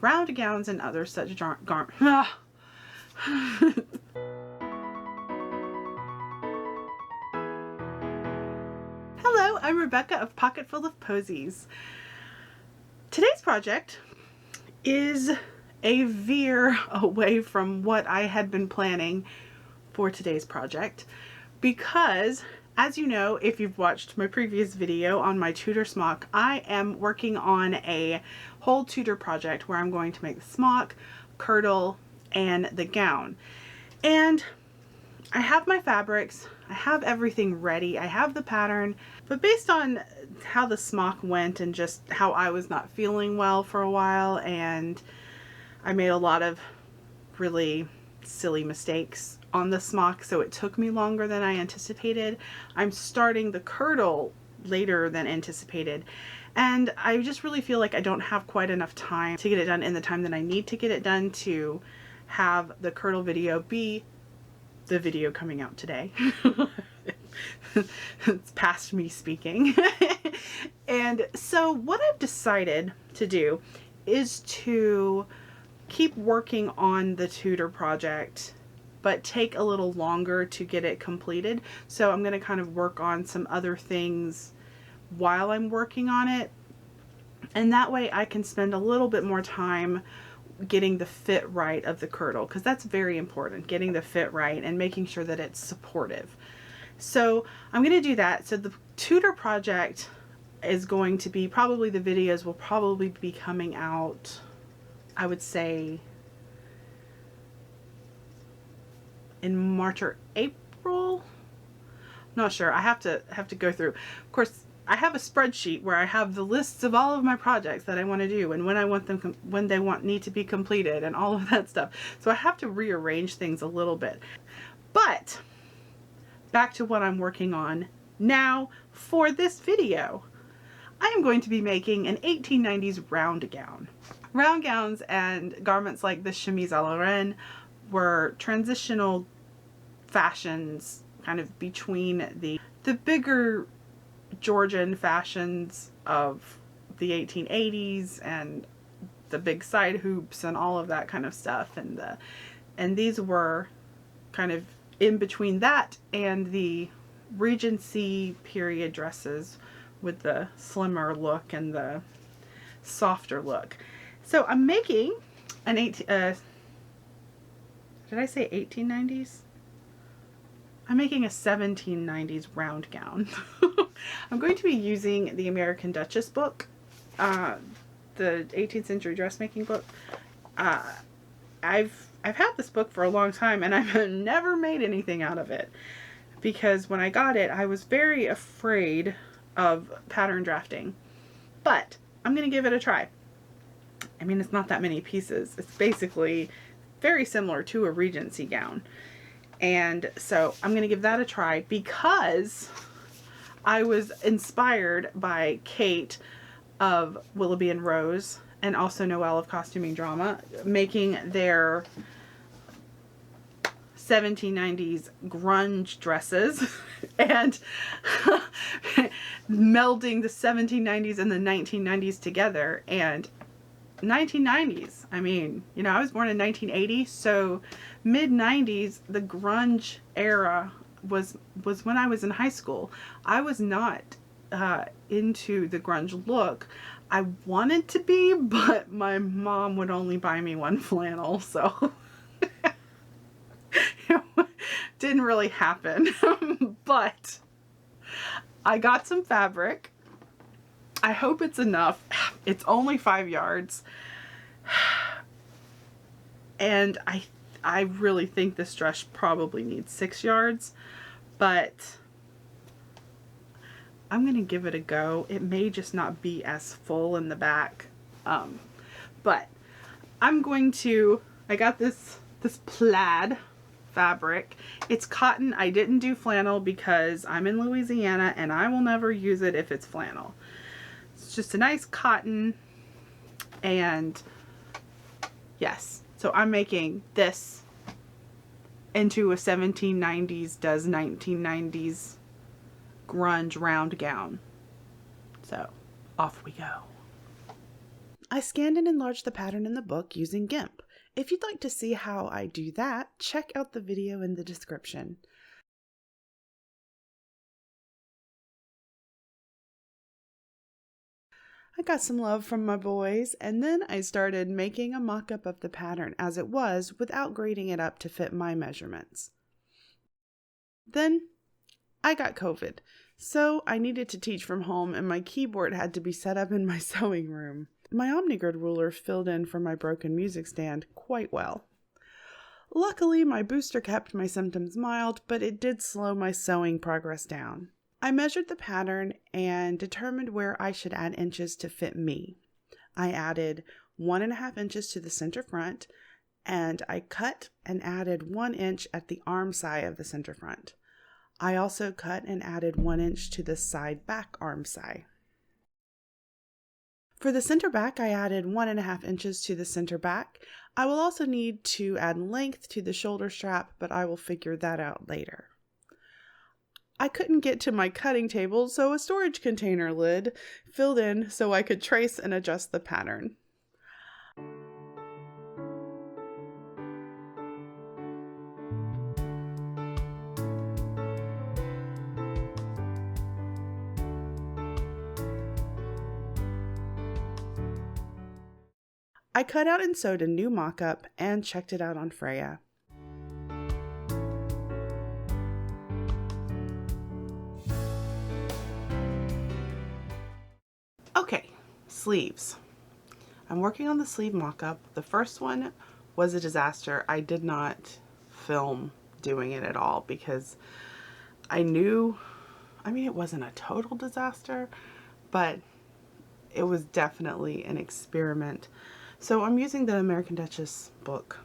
round gowns and other such garments. Hello, I'm Rebecca of Pocketful of Poseys. Today's project is a veer away from what I had been planning for today's project because, as you know, if you've watched my previous video on my Tudor smock, I am working on a whole Tudor project where I'm going to make the smock, kirtle, and the gown. And I have my fabrics, I have everything ready, I have the pattern, but based on how the smock went and just how I was not feeling well for a while, and I made a lot of really silly mistakes on the smock, so it took me longer than I anticipated. I'm starting the kirtle later than anticipated, and I just really feel like I don't have quite enough time to get it done in the time that I need to get it done to have the kirtle video be the video coming out today. It's past me speaking. And so what I've decided to do is to keep working on the Tudor project, but take a little longer to get it completed. So I'm going to kind of work on some other things while I'm working on it. And that way I can spend a little bit more time getting the fit right of the kirtle, because that's very important, getting the fit right and making sure that it's supportive. So I'm going to do that. So the Tudor project is going to be, probably the videos will probably be coming out, I would say, in March or April. I'm not sure. I have to go through. Of course, I have a spreadsheet where I have the lists of all of my projects that I want to do and when I want them, when they need to be completed and all of that stuff. So I have to rearrange things a little bit. But back to what I'm working on now for this video. I am going to be making an 1890s round gown. Round gowns and garments like the chemise à la reine were transitional fashions kind of between the bigger Georgian fashions of the 1880s and the big side hoops and all of that kind of stuff, and these were kind of in between that and the Regency period dresses with the slimmer look and the softer look. So I'm making an did I say 1890s? I'm making a 1790s round gown. I'm going to be using the American Duchess book, the 18th century dressmaking book. I've had this book for a long time and I've never made anything out of it because when I got it I was very afraid of pattern drafting, but I'm gonna give it a try. I mean, it's not that many pieces. It's basically very similar to a Regency gown. And so I'm going to give that a try because I was inspired by Kate of Willoughby Rose and also Noelle of Costuming Drama making their 1790s grunge dresses and melding the 1790s and the 1990s together. And 1990s, I mean, you know, I was born in 1980, so mid-90s, the grunge era was when I was in high school. I was not into the grunge look. I wanted to be, but my mom would only buy me one flannel, so it didn't really happen. But I got some fabric. I hope it's enough. It's only 5 yards. And I really think this dress probably needs 6 yards, but I'm going to give it a go. It may just not be as full in the back. But I'm going to, I got this plaid fabric. It's cotton. I didn't do flannel because I'm in Louisiana and I will never use it if it's flannel. It's just a nice cotton, and yes, so I'm making this into a 1790s does 1990s grunge round gown. So off we go. I scanned and enlarged the pattern in the book using Gimp. If you'd like to see how I do that, check out the video in the description. I got some love from my boys, and then I started making a mock-up of the pattern as it was without grading it up to fit my measurements. Then I got COVID, so I needed to teach from home and my keyboard had to be set up in my sewing room. My OmniGrid ruler filled in for my broken music stand quite well. Luckily, my booster kept my symptoms mild, but it did slow my sewing progress down. I measured the pattern and determined where I should add inches to fit me. I added 1.5 inches to the center front, and I cut and added 1 inch at the arm side of the center front. I also cut and added 1 inch to the side back arm side. For the center back, I added 1.5 inches to the center back. I will also need to add length to the shoulder strap, but I will figure that out later. I couldn't get to my cutting table, so a storage container lid filled in so I could trace and adjust the pattern. I cut out and sewed a new mock-up and checked it out on Freya. Okay, sleeves. I'm working on the sleeve mock-up. The first one was a disaster. I did not film doing it at all because I knew, it wasn't a total disaster, but it was definitely an experiment. So I'm using the American Duchess book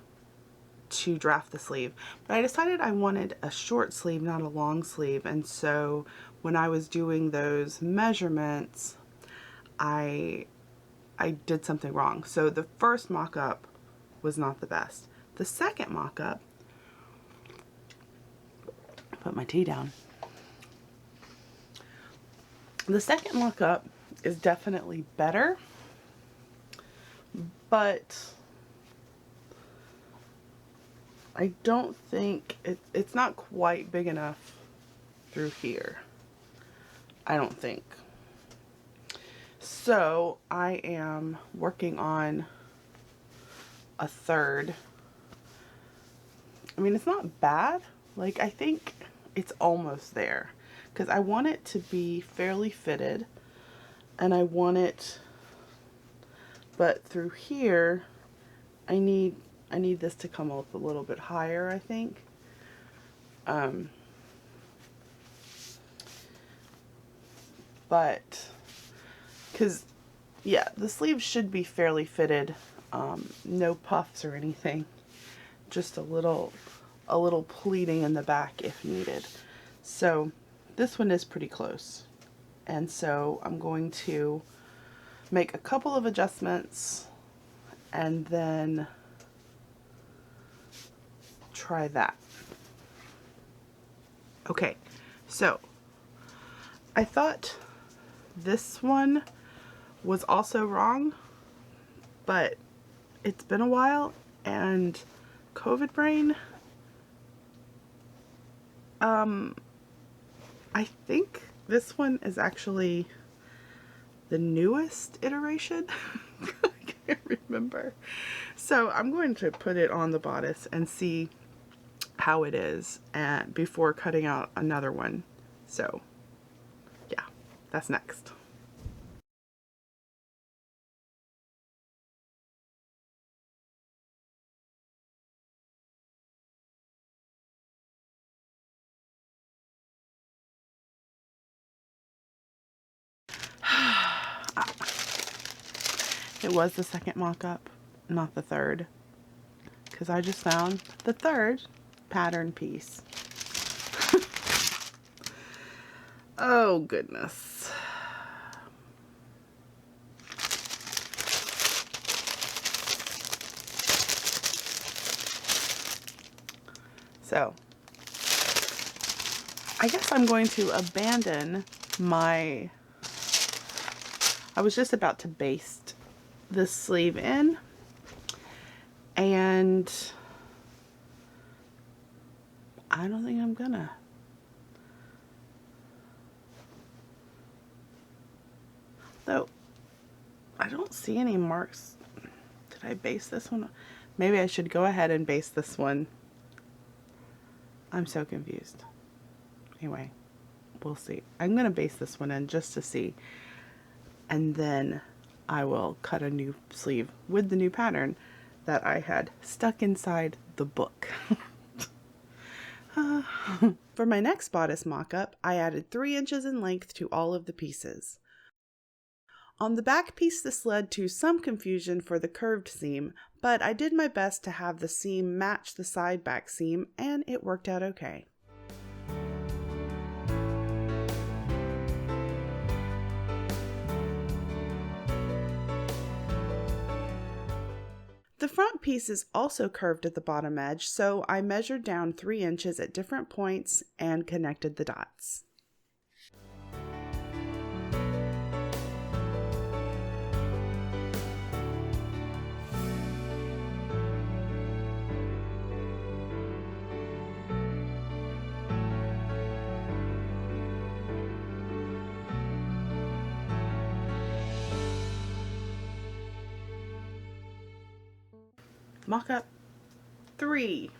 to draft the sleeve, but I decided I wanted a short sleeve, not a long sleeve, and so when I was doing those measurements, I did something wrong. So the first mock-up was not the best. The second mock-up, put my tea down. The second mock-up is definitely better, but I don't think it's not quite big enough through here. I don't think. So I am working on a third. It's not bad. Like, I think it's almost there because I want it to be fairly fitted and I want it, but through here I need this to come up a little bit higher, I think. But because, yeah, the sleeves should be fairly fitted, no puffs or anything, just a little pleating in the back if needed. So this one is pretty close, and so I'm going to make a couple of adjustments and then try that. Okay, so I thought this one was also wrong, but it's been a while and COVID brain, I think this one is actually the newest iteration. I can't remember. So I'm going to put it on the bodice and see how it is and before cutting out another one. So yeah, that's next. It was the second mock-up, not the third, because I just found the third pattern piece. Oh goodness. So I guess I'm going to abandon my, I was just about to baste this sleeve in, and I don't think I'm gonna. Though, I don't see any marks. Did I base this one? Maybe I should go ahead and base this one. I'm so confused. Anyway, we'll see. I'm gonna base this one in just to see. And then I will cut a new sleeve with the new pattern that I had stuck inside the book. For my next bodice mock-up, I added 3 inches in length to all of the pieces. On the back piece, this led to some confusion for the curved seam, but I did my best to have the seam match the side back seam, and it worked out okay. The front piece is also curved at the bottom edge, so I measured down 3 inches at different points and connected the dots. Mock-up 3.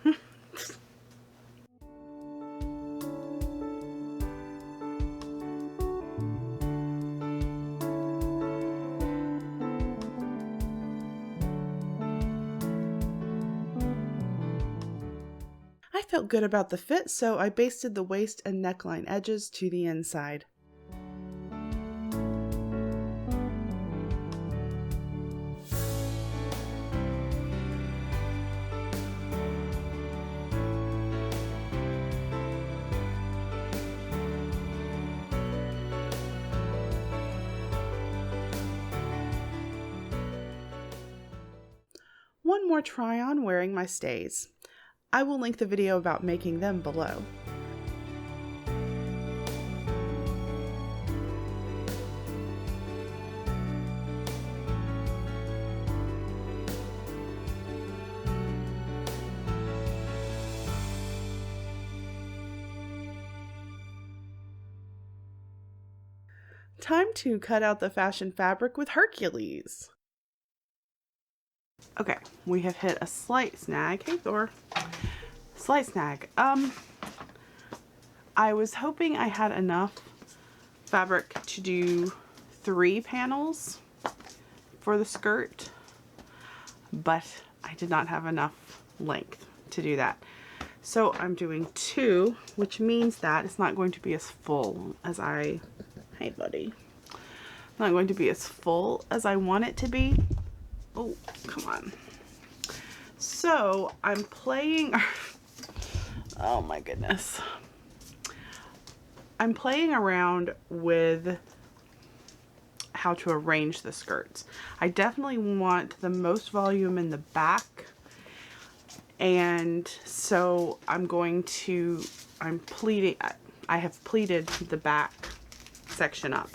I felt good about the fit, so I basted the waist and neckline edges to the inside. One more try on wearing my stays. I will link the video about making them below. Time to cut out the fashion fabric with Hercules. Okay, we have hit a slight snag. Hey Thor. Slight snag. I was hoping I had enough fabric to do 3 panels for the skirt, but I did not have enough length to do that. So I'm doing 2, which means that it's not going to be as full as I, hey buddy, not going to be as full as I want it to be. Oh, come on. So I'm playing, oh my goodness. I'm playing around with how to arrange the skirts. I definitely want the most volume in the back. And so I'm pleating, I have pleated the back section up.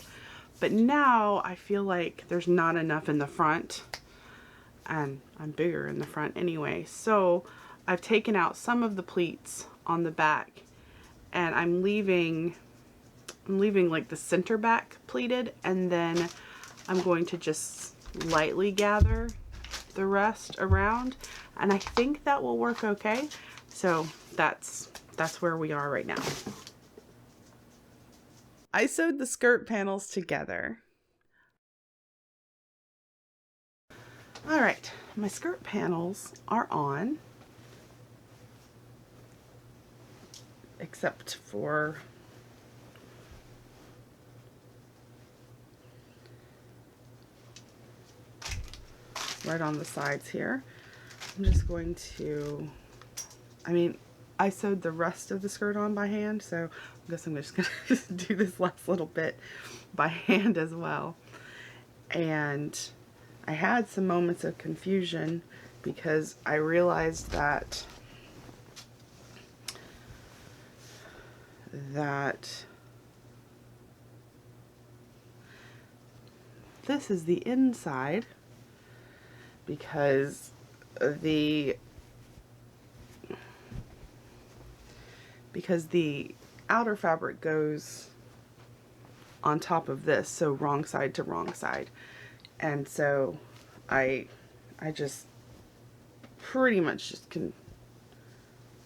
But now I feel like there's not enough in the front. And I'm bigger in the front anyway. So I've taken out some of the pleats on the back and I'm leaving like the center back pleated, and then I'm going to just lightly gather the rest around, and I think that will work okay. So that's where we are right now. I sewed the skirt panels together. All right, my skirt panels are on, except for right on the sides here. I'm just going to, I sewed the rest of the skirt on by hand, so I guess I'm just gonna do this last little bit by hand as well. And I had some moments of confusion because I realized that this is the inside because the outer fabric goes on top of this, so wrong side to wrong side. And so I just pretty much just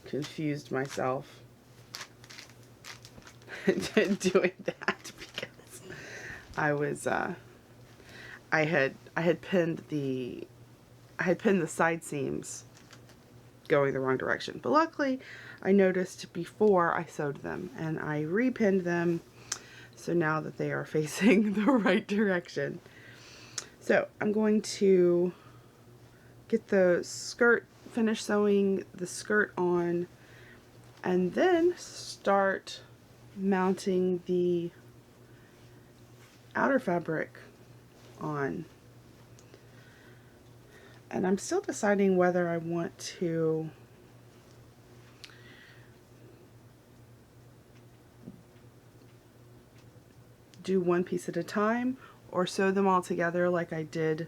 confused myself doing that, because I was I had pinned the side seams going the wrong direction, but luckily I noticed before I sewed them, and I repinned them, so now that they are facing the right direction. So I'm going to get the skirt, finish sewing the skirt on, and then start mounting the outer fabric on. And I'm still deciding whether I want to do one piece at a time or sew them all together like I did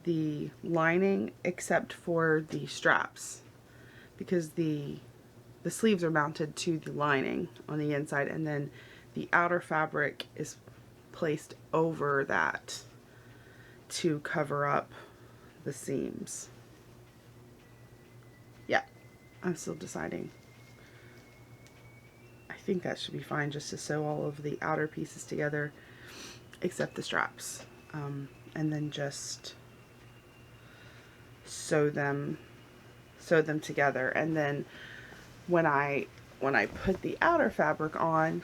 the lining, except for the straps, because the sleeves are mounted to the lining on the inside, and then the outer fabric is placed over that to cover up the seams. Yeah, I'm still deciding. I think that should be fine, just to sew all of the outer pieces together except the straps, and then just sew them together. And then when I put the outer fabric on,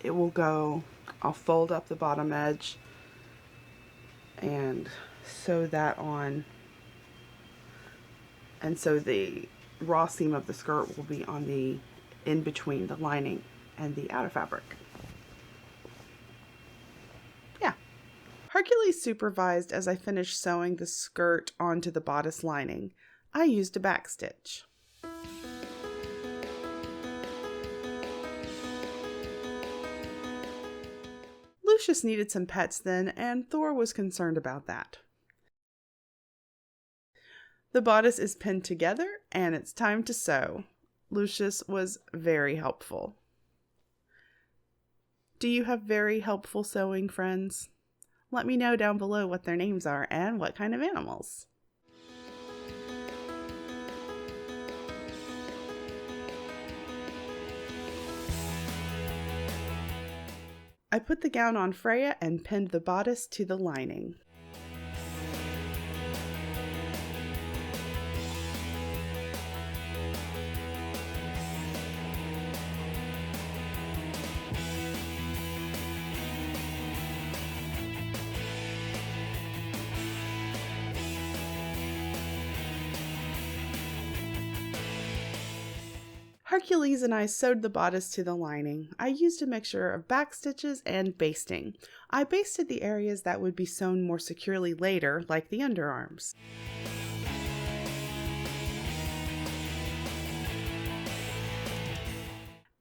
it will go, I'll fold up the bottom edge and sew that on, and so the raw seam of the skirt will be on the in between the lining and the outer fabric. Yeah. Hercules supervised as I finished sewing the skirt onto the bodice lining. I used a back stitch. Lucius needed some pets then, and Thor was concerned about that. The bodice is pinned together, and it's time to sew. Lucius was very helpful. Do you have very helpful sewing friends? Let me know down below what their names are and what kind of animals. I put the gown on Freya and pinned the bodice to the lining. Hercules and I sewed the bodice to the lining. I used a mixture of back stitches and basting. I basted the areas that would be sewn more securely later, like the underarms.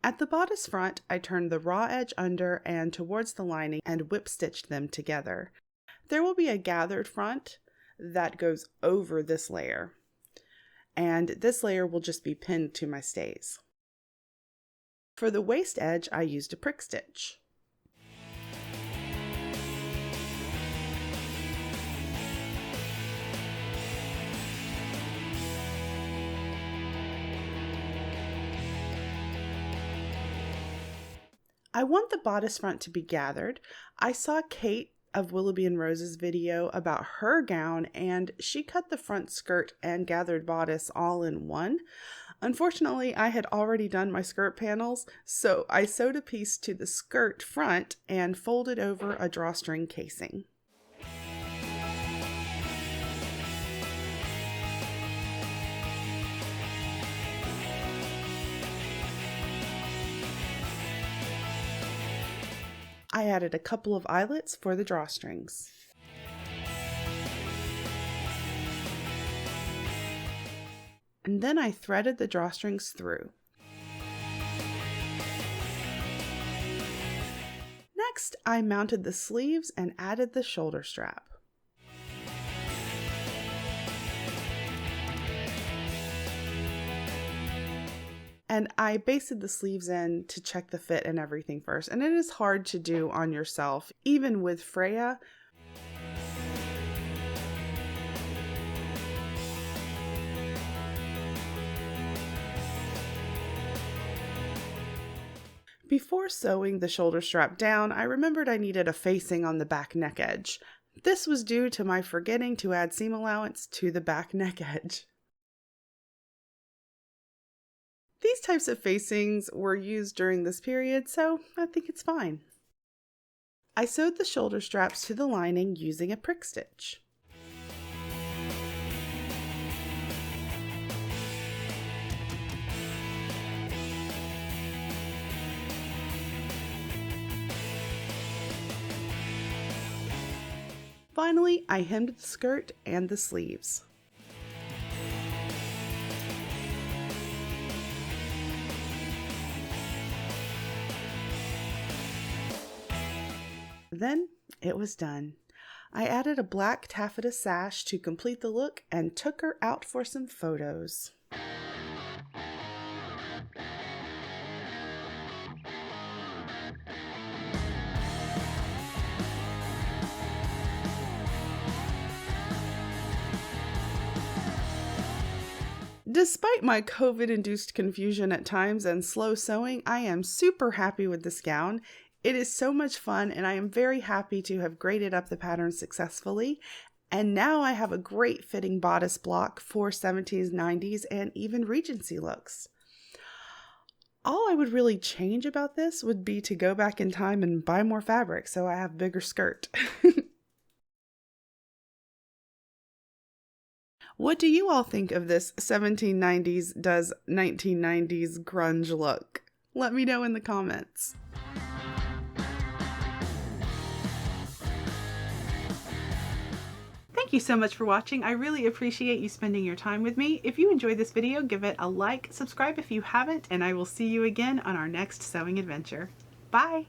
At the bodice front, I turned the raw edge under and towards the lining and whip stitched them together. There will be a gathered front that goes over this layer, and this layer will just be pinned to my stays. For the waist edge, I used a prick stitch. I want the bodice front to be gathered. I saw Kate of Willoughby Rose's video about her gown, and she cut the front skirt and gathered bodice all in one. Unfortunately, I had already done my skirt panels, so I sewed a piece to the skirt front and folded over a drawstring casing. I added a couple of eyelets for the drawstrings. And then I threaded the drawstrings through. Next, I mounted the sleeves and added the shoulder strap. And I basted the sleeves in to check the fit and everything first. And it is hard to do on yourself, even with Freya. Before sewing the shoulder strap down, I remembered I needed a facing on the back neck edge. This was due to my forgetting to add seam allowance to the back neck edge. These types of facings were used during this period, so I think it's fine. I sewed the shoulder straps to the lining using a prick stitch. Finally, I hemmed the skirt and the sleeves. Then it was done. I added a black taffeta sash to complete the look and took her out for some photos. Despite my COVID-induced confusion at times and slow sewing, I am super happy with this gown. It is so much fun, and I am very happy to have graded up the pattern successfully. And now I have a great fitting bodice block for 70s, 90s, and even Regency looks. All I would really change about this would be to go back in time and buy more fabric so I have bigger skirt. What do you all think of this 1790s does 1990s grunge look? Let me know in the comments. Thank you so much for watching. I really appreciate you spending your time with me. If you enjoyed this video, give it a like, subscribe if you haven't, and I will see you again on our next sewing adventure. Bye!